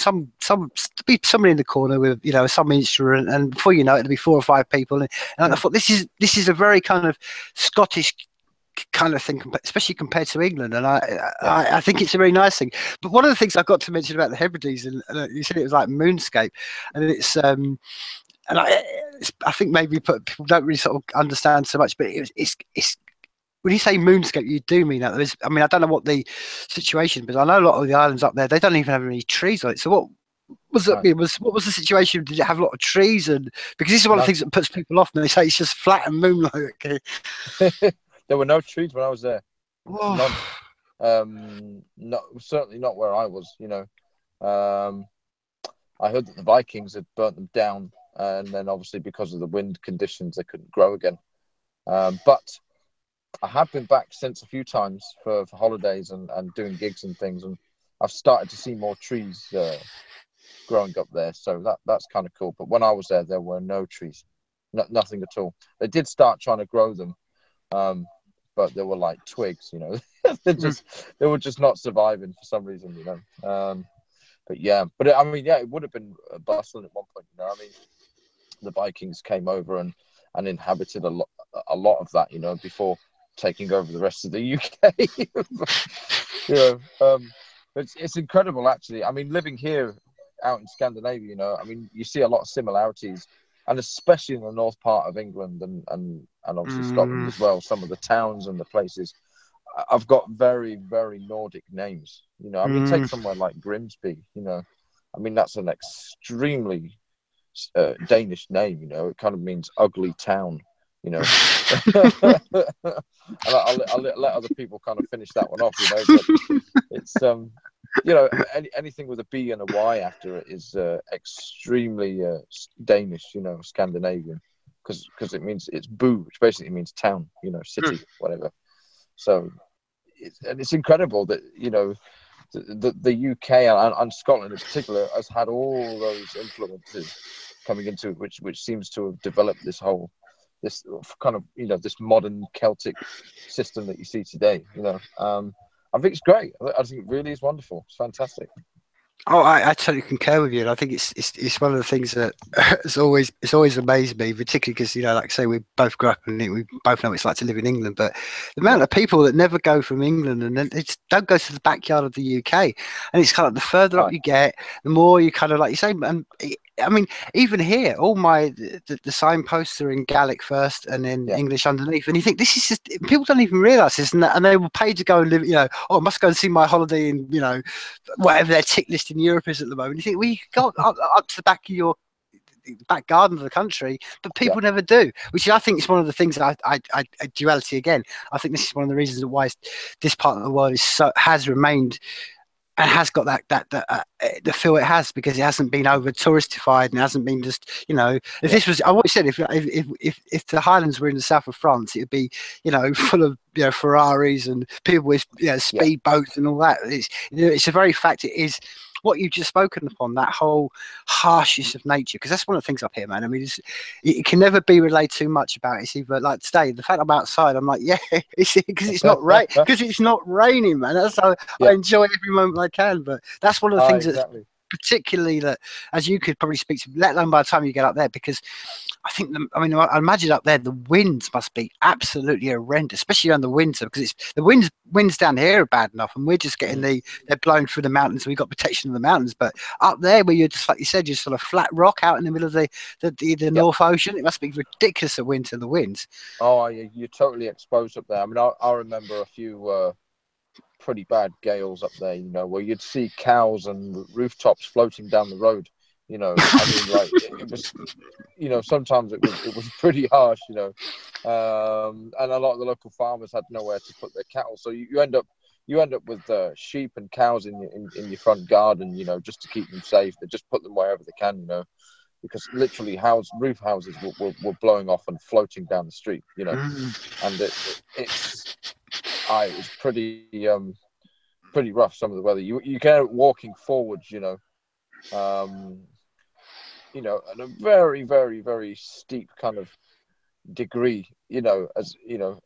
A: be somebody in the corner with, you know, some instrument, and before you know it, there'll be 4 or 5 people, and I thought this is a very kind of Scottish kind of thing, especially compared to England, and I think it's a very nice thing. But one of the things I got to mention about the Hebrides, and you said it was like moonscape, and it's and I think maybe people don't really sort of understand so much, but it's when you say moonscape, you do mean that. I mean, I don't know what the situation, but I know a lot of the islands up there, they don't even have any trees on it. So what was it? Right. What was the situation? Did it have a lot of trees? And because this is one of the things that puts people off, and they say it's just flat and moonlight. Okay.
B: There were no trees when I was there. None. Certainly not where I was. You know, I heard that the Vikings had burnt them down, and then obviously because of the wind conditions, they couldn't grow again. But I have been back since a few times for holidays and doing gigs and things, and I've started to see more trees growing up there. So that's kind of cool. But when I was there were no trees, nothing at all. They did start trying to grow them. But they were like twigs, you know. They were just not surviving for some reason, you know. But I mean, it would have been bustling at one point, you know. I mean, the Vikings came over and inhabited a lot of that, you know, before taking over the rest of the UK. You know, but it's incredible, actually. I mean, living here out in Scandinavia, you know, I mean, you see a lot of similarities, and especially in the north part of England and obviously Scotland as well. Some of the towns and the places, I've got very, very Nordic names. You know, I mean, take somewhere like Grimsby. You know, I mean, that's an extremely Danish name. You know, it kind of means ugly town. You know, and I'll let other people kind of finish that one off. You know, but it's you know, anything with a B and a Y after it is extremely Danish, you know, Scandinavian, because it means it's boo, which basically means town, you know, city, whatever. So, it's incredible that, you know, the UK and Scotland in particular has had all those influences coming into it, which seems to have developed this kind of, you know, this modern Celtic system that you see today, you know. I think it's great. I think it really is wonderful. It's fantastic.
A: Oh, I totally concur with you, and I think it's one of the things that it's always amazed me, particularly because, you know, like I say, we both grew up and we both know what it's like to live in England. But the amount of people that never go from England and then don't go to the backyard of the UK, and it's kind of the further up you get, the more you kind of, like you say, and I mean, even here, all the signposts are in Gaelic first and then English underneath. And you think this is just, people don't even realise this, and they will pay to go and live, you know, I must go and see my holiday in, you know, whatever their tick list in Europe is at the moment. You think, well, you go up to the back of your back garden of the country, but people never do, which I think is one of the things that I duality again. I think this is one of the reasons why this part of the world has remained and has got that the feel it has, because it hasn't been over touristified and hasn't been just, you know, if this was, I always said, if the Highlands were in the south of France, it would be, you know, full of, you know, Ferraris and people with, you know, speedboats and all that. It's a very fact. It is what you've just spoken upon, that whole harshness of nature, because that's one of the things up here, man. I mean, it can never be relayed too much about. It's either like today, the fact I'm outside, I'm like, yeah, it's because it's not rain, because it's not raining, man. That's how I enjoy every moment I can. But that's one of the things that, particularly, that, as you could probably speak to, let alone by the time you get up there, because I think, I imagine up there the winds must be absolutely horrendous, especially around the winter, because it's the winds down here are bad enough, and we're just getting they're blowing through the mountains. We've got protection of the mountains, but up there, where you're just, like you said, you're sort of flat rock out in the middle of the North Ocean, it must be ridiculous at winter, the winds.
B: Oh, you're totally exposed up there. I mean, I remember a few pretty bad gales up there, you know, where you'd see cows and rooftops floating down the road. You know, I mean, like, it was, you know, sometimes it was pretty harsh, you know, and a lot of the local farmers had nowhere to put their cattle, so you end up with sheep and cows in your front garden, you know, just to keep them safe. They just put them wherever they can, you know, because literally roof houses were blowing off and floating down the street, you know, and it was pretty rough, some of the weather. You get out walking forwards, you know. you know, at a very, very, very steep kind of degree, you know, as you know,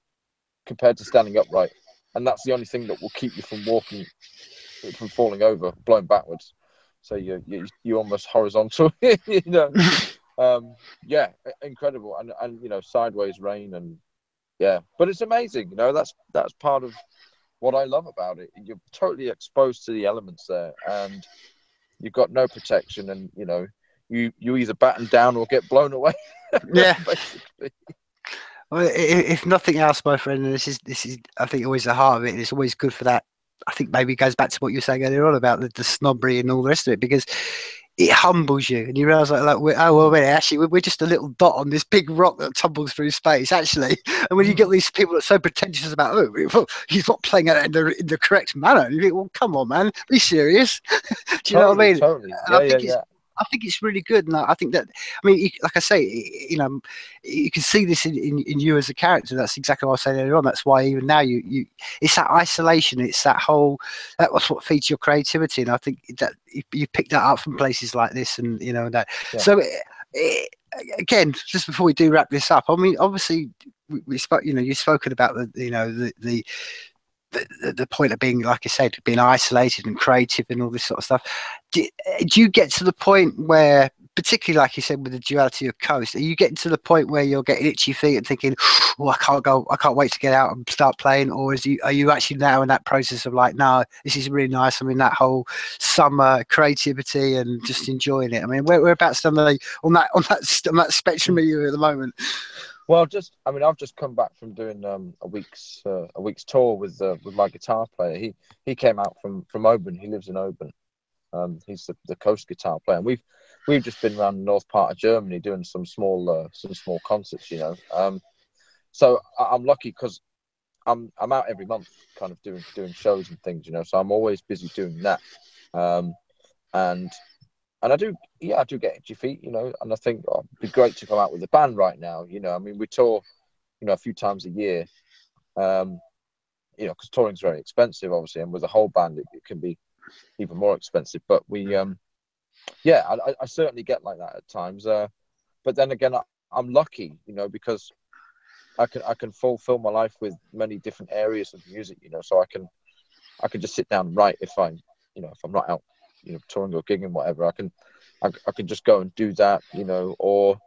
B: compared to standing upright, and that's the only thing that will keep you from from falling over, blowing backwards. So you almost horizontal, you know. Yeah, incredible, and you know, sideways rain, and yeah, but it's amazing, you know. That's part of what I love about it. You're totally exposed to the elements there, and you've got no protection, and you know, you either batten down or get blown away.
A: Yeah.
B: Basically.
A: Well, if nothing else, my friend, and this is I think always the heart of it. It's always good for that. I think maybe it goes back to what you were saying earlier on about the snobbery and all the rest of it, because it humbles you and you realise actually we're just a little dot on this big rock that tumbles through space, actually. And when you get these people that are so pretentious about, he's not playing it in the correct manner, you think, well, come on, man, be serious. Do you know what I mean?
B: Totally. Yeah.
A: I think it's really good, and I think that, I mean, like I say, you know, you can see this in you as a character. That's exactly what I was saying earlier on. That's why even now it's that isolation. It's that whole, that's what feeds your creativity, and I think that you pick that up from places like this, and you know that. Yeah. So again, just before we do wrap this up, I mean, obviously we spoke. You know, you've spoken about the point of being, like I said, being isolated and creative and all this sort of stuff. Do you get to the point where, particularly like you said with the duality of coast, are you getting to the point where you're getting itchy feet and thinking, oh, I can't wait to get out and start playing? Or are you actually now in that process of like, no, this is really nice, I'm in that whole summer creativity and just enjoying it? I mean, whereabouts on that spectrum are you at the moment?
B: Well, I've just come back from doing a week's tour with my guitar player. He came out from Oban. He lives in Oban. He's the coast guitar player, and we've just been around the north part of Germany doing some small concerts, you know. So I'm lucky because I'm out every month, kind of doing shows and things, you know. So I'm always busy doing that, and I do get itchy feet, you know, and I think it'd be great to come out with a band right now, you know. I mean, we tour, you know, a few times a year, you know, because touring's very expensive, obviously, and with a whole band, it can be even more expensive. But I certainly get like that at times. But then again, I'm lucky, you know, because I can fulfill my life with many different areas of music, you know, so I can just sit down and write if I'm not out, you know, touring or gigging, whatever. I can just go and do that, you know, or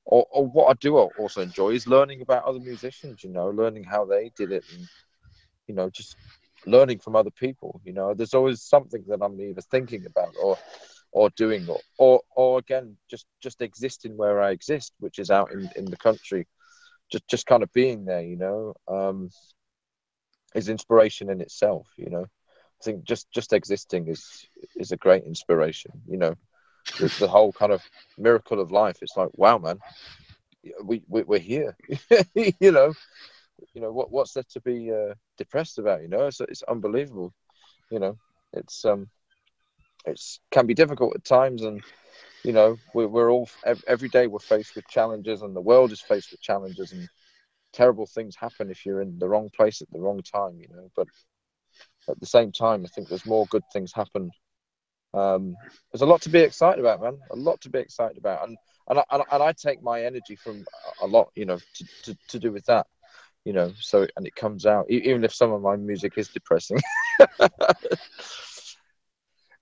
B: what I do also enjoy is learning about other musicians, you know, learning how they did it, and you know, just learning from other people. You know, there's always something that I'm either thinking about or doing, or again just existing where I exist, which is out in the country, just kind of being there, you know, is inspiration in itself, you know. I think just existing is a great inspiration, you know. The whole kind of miracle of life. It's like, wow, man, we're here. you know what's there to be depressed about? You know, it's unbelievable. You know, it's can be difficult at times, and you know, we're all every day we're faced with challenges, and the world is faced with challenges, and terrible things happen if you're in the wrong place at the wrong time. You know, but at the same time, I think there's more good things happen. There's a lot to be excited about, man. A lot to be excited about, and I take my energy from a lot, you know, to do with that, you know. So, and it comes out, even if some of my music is depressing.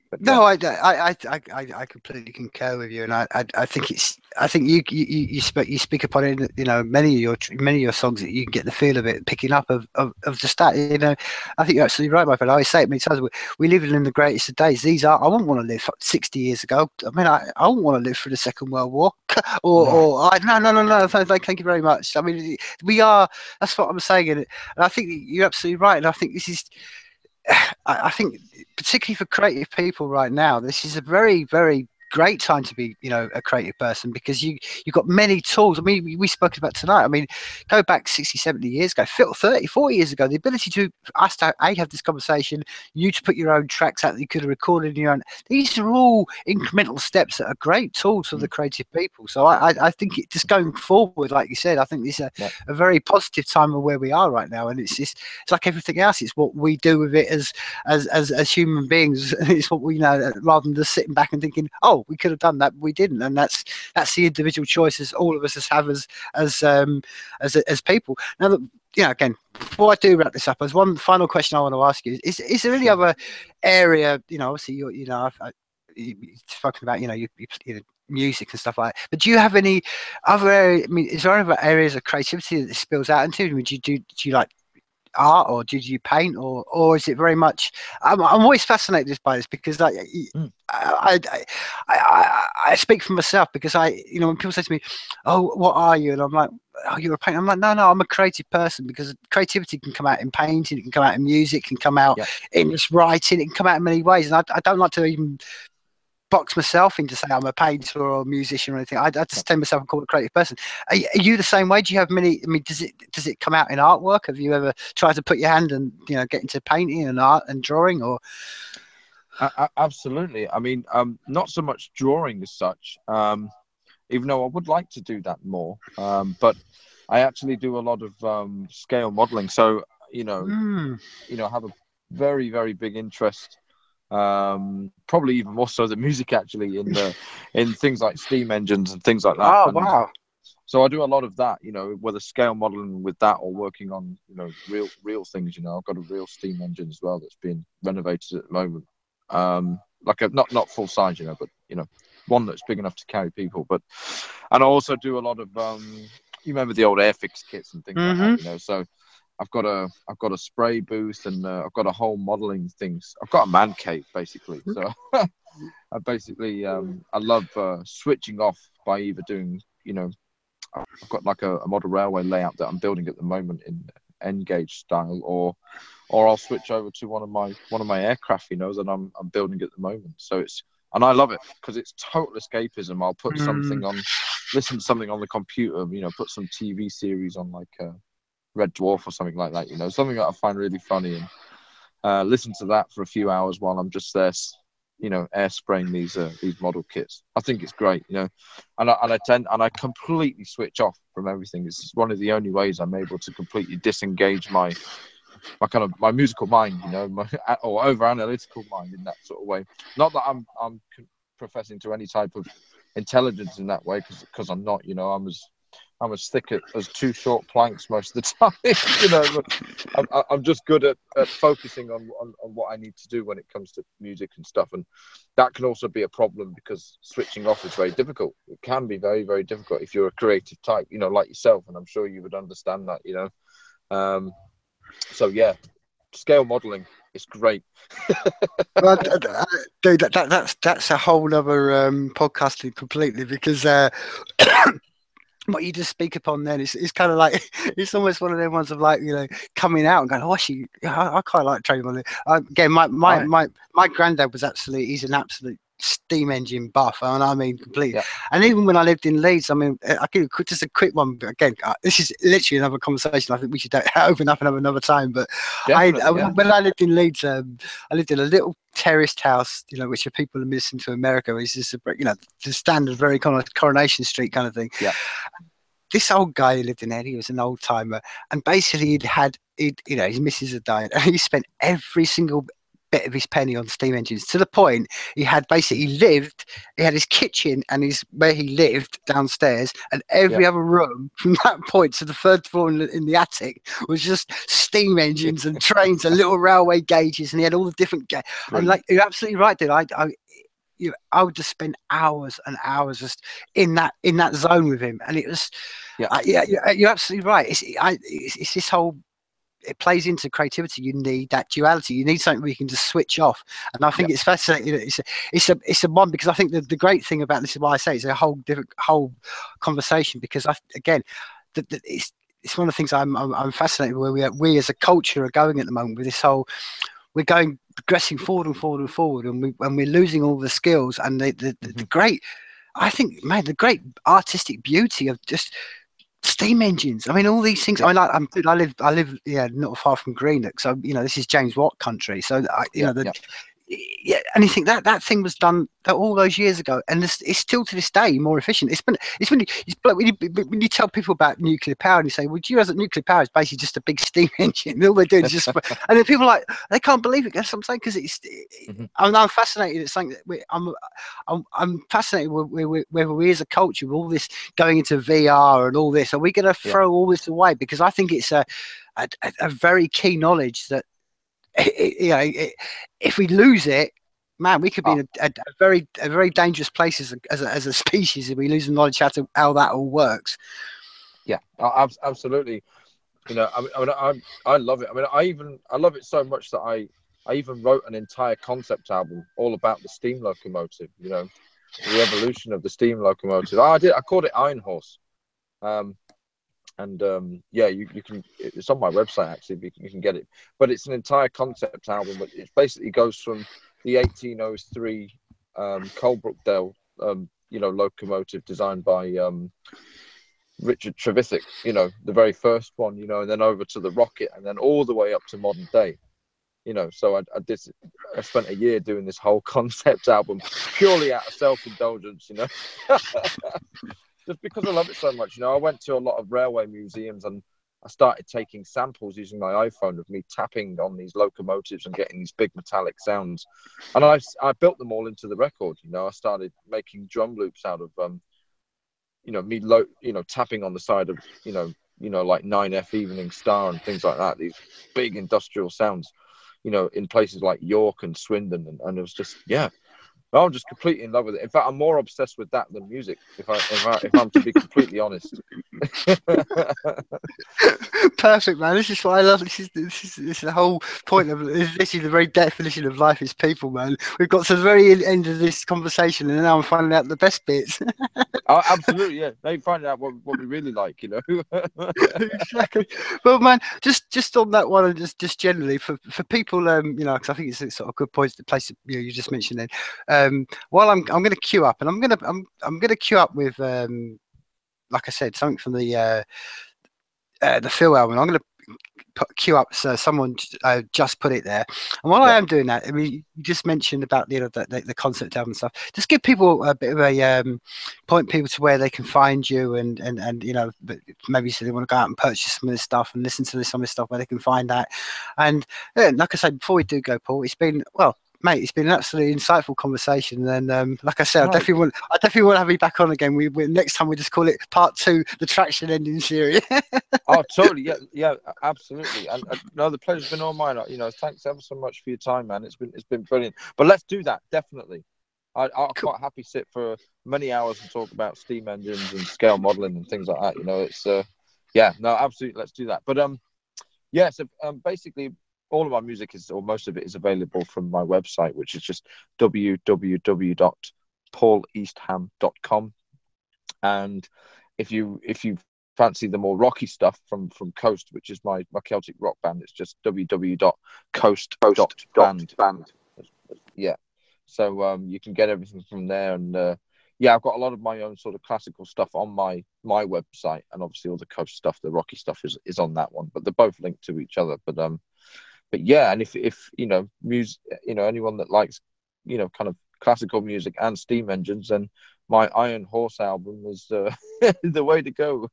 B: But,
A: no, yeah. I completely concur with you, and I think you speak upon it. You know, many of your songs that you can get the feel of it picking up of just that. You know, I think you're absolutely right, my friend. I always say it many times. We live in the greatest of days. These are. I wouldn't want to live 60 years ago. I mean, I wouldn't want to live through the Second World War. No. Thank you very much. I mean, we are. That's what I'm saying, and I think you're absolutely right. And I think this is. I think particularly for creative people right now, this is a very, very great time to be, you know, a creative person, because you've got many tools. I mean, we spoke about tonight. I mean, go back 60, 70 years ago, 30, 40 years ago, the ability to us to have this conversation, you to put your own tracks out that you could have recorded in your own. These are all incremental steps that are great tools for the creative people. So I think it just going forward, like you said, I think this is a very positive time of where we are right now. And it's like everything else. It's what we do with it as human beings. It's what we, you know, rather than just sitting back and thinking, oh, we could have done that, but we didn't. And that's the individual choices all of us have as people. Now that, you know, again, before I do wrap this up, as one final question I want to ask you is there any other area, you know, obviously you're talking about, you know, music and stuff like that, but do you have any other area? I mean, is there other areas of creativity that it spills out into? Would you do you like art, or did you paint, or is it very much? I'm always fascinated by this, because I speak for myself, because you know, when people say to me, oh, what are you, and I'm like, oh, you're a painter. I'm like, no, I'm a creative person, because creativity can come out in painting, it can come out in music, it can come out in this writing, it can come out in many ways, and I don't like to even box myself into say I'm a painter or a musician or anything. I just tell myself I'm called a creative person. Are you the same way? Do you have many? I mean, does it come out in artwork? Have you ever tried to put your hand and, you know, get into painting and art and drawing? Or
B: absolutely. I mean, not so much drawing as such, even though I would like to do that more. But I actually do a lot of scale modeling. So you know, I have a very, very big interest. Probably even more so than music, actually, in things like steam engines and things like that.
A: Oh,
B: and
A: wow.
B: So I do a lot of that, you know, whether scale modeling with that or working on, you know, real things. You know, I've got a real steam engine as well that's being renovated at the moment. Like a not full size, you know, but, you know, one that's big enough to carry people. And I also do a lot of you remember the old Airfix kits and things like that, you know. So I've got a spray booth, and I've got a whole modeling things. I've got a man cave, basically. So I basically I love switching off by either doing, you know, I've got like a model railway layout that I'm building at the moment in N gauge style, or I'll switch over to one of my aircraft, you know, that I'm building at the moment. So and I love it, because it's total escapism. I'll put something on, listen to something on the computer, you know, put some TV series on, like Red Dwarf or something like that, you know, something that I find really funny, and listen to that for a few hours while I'm just there, you know, air spraying these model kits. I think it's great, you know, and I completely switch off from everything. It's one of the only ways I'm able to completely disengage my musical mind, you know, or over analytical mind in that sort of way. Not that I'm professing to any type of intelligence in that way, because I'm not, you know, I'm as thick as two short planks most of the time. You know, I'm just good at focusing on what I need to do when it comes to music and stuff. And that can also be a problem, because switching off is very difficult. It can be very, very difficult if you're a creative type, you know, like yourself. And I'm sure you would understand that, you know. So yeah, scale modeling is great.
A: Well, dude, that's a whole other podcasting completely, because what you just speak upon then is kind of like, it's almost one of them ones of, like, you know, coming out and going, oh, actually, I quite like training modeling. Again, my granddad was he's an absolute steam engine buff, and I mean completely. And even when I lived in Leeds, I mean, I give just a quick one, but again, this is literally another conversation I think we should open up and have another time. But when I lived in Leeds, I lived in a little terraced house, you know, which are people who listen to America, is just, you know, the standard, very kind of Coronation Street kind of thing. This old guy who lived in there, he was an old timer, and basically he'd you know, his missus had died, and he spent every single bit of his penny on steam engines, to the point he had his kitchen and where he lived downstairs, and every other room from that point to the third floor in the attic was just steam engines and trains and little railway gauges, and he had all the different and, like, you're absolutely right, dude. I would just spend hours and hours just in that zone with him, and it was you're absolutely right. It's this whole, it plays into creativity. You need that duality. You need something where you can just switch off. And I think it's fascinating. It's a one, because I think the great thing about this is why I say it's a whole different conversation, because it's one of the things I'm fascinated with, where we as a culture are going at the moment with this whole, we're going progressing forward and forward and forward, and we're losing all the skills and the great, I think, man, the great artistic beauty of just steam engines. I mean, all these things. I mean, I live, yeah, not far from Greenock, so this is James Watt country. So yeah, and you think that thing was done all those years ago, and it's still to this day more efficient. It's when you tell people about nuclear power and you say, well, do you realize that nuclear power is basically just a big steam engine? All they're doing is just, and then people are like, they can't believe it. That's what I'm saying, because I'm fascinated at something that I'm fascinated with whether we as a culture, with all this going into VR and all this, are we going to throw all this away? Because I think it's a very key knowledge that, if we lose it, man, we could be in a very dangerous place as a species if we lose the knowledge how that all works.
B: Yeah, absolutely. I love it. I mean, I love it so much that I even wrote an entire concept album all about the steam locomotive. The evolution of the steam locomotive. I called it Iron Horse. You can. It's on my website actually. You can get it, but it's an entire concept album. But it basically goes from the 1803 Coalbrookdale, locomotive designed by Richard Trevithick. The very first one. And then over to the rocket, and then all the way up to modern day. So I spent a year doing this whole concept album purely out of self-indulgence. Just because I love it so much. I went to a lot of railway museums and I started taking samples using my iPhone of me tapping on these locomotives and getting these big metallic sounds. And I built them all into the record. I started making drum loops out of, me tapping on the side of, like 9F Evening Star and things like that. These big industrial sounds, in places like York and Swindon. And it was just, I'm just completely in love with it. In fact, I'm more obsessed with that than music, if I'm to be completely honest.
A: Perfect, man. This is what I love. This is the whole point of this. Is the very definition of life is people, man. We've got to the very end of this conversation, and now I'm finding out the best bits.
B: Oh, absolutely, yeah. Now you find out what we really like,
A: Exactly. Well, man, just on that one, and just generally for people, because I think it's a sort of good place you just mentioned then. While I'm going to queue up, and I'm going to queue up with like I said, something from the Phil album. I'm going to queue up, so someone just put it there. And while I am doing that, I mean, you just mentioned about the concept album stuff. Just give people a bit of a point people to where they can find you, and maybe so they want to go out and purchase some of this stuff and listen to some of this stuff where they can find that. And like I said, before we do go, Paul, it's been mate, it's been an absolutely insightful conversation, and like I said, I definitely want to have you back on again. We next time we just call it part 2, the Traction Ending series.
B: Oh, totally, yeah, absolutely. And no, the pleasure's been all mine. Thanks ever so much for your time, man. It's been brilliant. But let's do that, definitely. I'll quite happy sit for many hours and talk about steam engines and scale modeling and things like that. It's absolutely, let's do that. But so basically, all of my music or most of it is available from my website, which is just www.pauleastham.com. And if you fancy the more rocky stuff from Coast, which is my Celtic rock band, it's just www.coast.band. Yeah. So you can get everything from there. And I've got a lot of my own sort of classical stuff on my website, and obviously all the Coast stuff, the rocky stuff is on that one, but they're both linked to each other. But yeah, and if music, anyone that likes, kind of classical music and steam engines, then my Iron Horse album is the way to go.